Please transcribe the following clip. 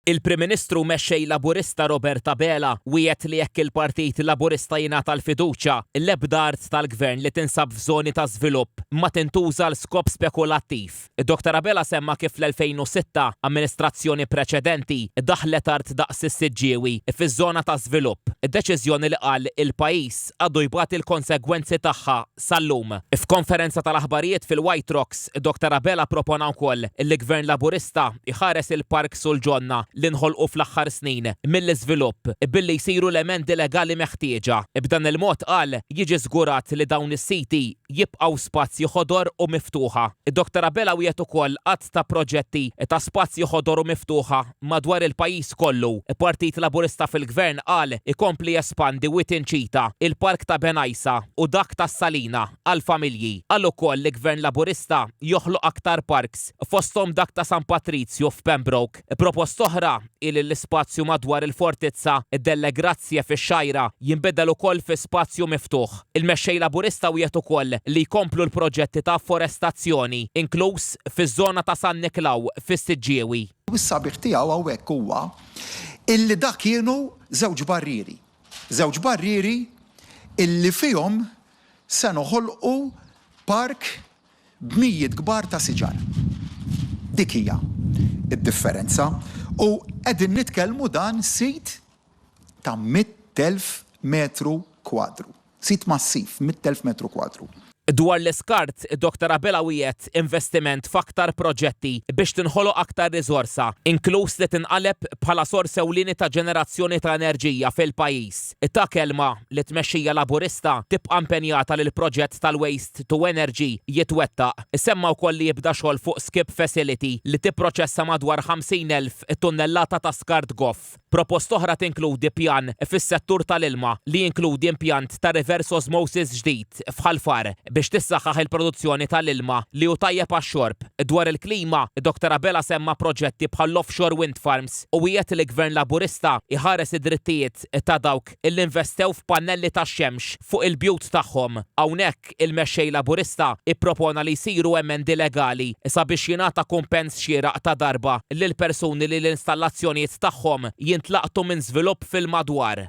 Il-Prim Ministru mexxej Laburista Robert Abela wiegħed li jekk il-Partit Laburista jingħata l-fiduċja, l-ebda art tal-Gvern li tinsab f'żoni ta' żvilupp ma tintuża l-skop spekulattiv. Dr. Abela semma kif l-2006 amministrazzjoni preċedenti daħlet art daqs is-Siġġiewi fiż-żona ta' żvilupp. Deċiżjoni li qal il-pajjiż għadu jbagħat il-konsegwenzi tagħha sal-lum. F'konferenza tal-aħbarijiet fil-White Rocks, Dr. Abela propona wkoll il-Gvern Laburista iħares il-Park Sul-Ġonna li nħolqu fl-aħħar snin mill-iżvilupp billi jsiru l-emendi legali meħtieġa. B'dan il-mod qal jiġi żgurat li dawn is-siti jibqgħu spazji ħodor u miftuħa. Dr. Abela wieħed ukoll qatt ta' proġetti ta' spazji ħodor u miftuħa madwar il-pajjiż kollu. Partit Laburista fil-Gvern qal ikompli jespandi Witinċita, il-Park ta' Benajsa u dak ta' Salina għall-familji. Qal ukoll li Gvern Laburista joħloq aktar parks fosthom dak ta' San Patrizju f'Pembroke. Propost oħra l-ispazju madwar il-Fortizza id-Delle Grazie fix-Xajra jinbidel ukoll fi spazju miftuħ. Il-mexxej Laburista wieħed ukoll li jkomplu l-proġetti ta' forestazzjoni, inkluż fiż-żona ta' San Niklaw fis-Siġġiewi. Is-sabiħ tiegħu hawnhekk huwa illi dak kienu żewġ barrieri. Żewġ barrieri illi fihom se noħolqu park b'mijiet kbar ta' siġar. Dik hija id-differenza. U qegħdin nitkellmu dan sit ta' 100,000 metru kwadru. Sit massiv, 100,000 metru kwadru. Dwar l-iskart, Dr. Abela wieħed investiment f'aktar proġetti biex tinħoloq aktar riżorsa, inkluż li tinqaleb bħala sors ewlieni ta' ġenerazzjoni ta' enerġija fil-pajjiż. Ta' kelma li tmexxija Laburista tibqa' impenjata li l-proġett tal-Waste to Energy jitwettaq. Semma wkoll li jibda xogħol fuq skip facility li tipproċessa madwar 50,000 tunnellata ta' skart goff. Propost oħra tinkludi pjan fis-settur tal-ilma li jinkludi impjant ta' reverse osmosis ġdid f'Ħalfar biex tissaħħaħ il-produzzjoni tal-ilma li hu tajjeb għax-xorb. Dwar il-klima, Dr. Abela semma proġetti bħall offshore wind farms u wieħed li Gvern Laburista iħares id-drittijiet ta' dawk illi investew f'pannelli tax-xemx fuq il-bjut tagħhom. Hawnhekk il-mexxej Laburista ippropona li jsiru emendi legali sabiex jingħata kumpens xieraq ta' darba lil persuni li l-installazzjonijiet tagħhom jintlaqtu minn żvilupp fil-madwar.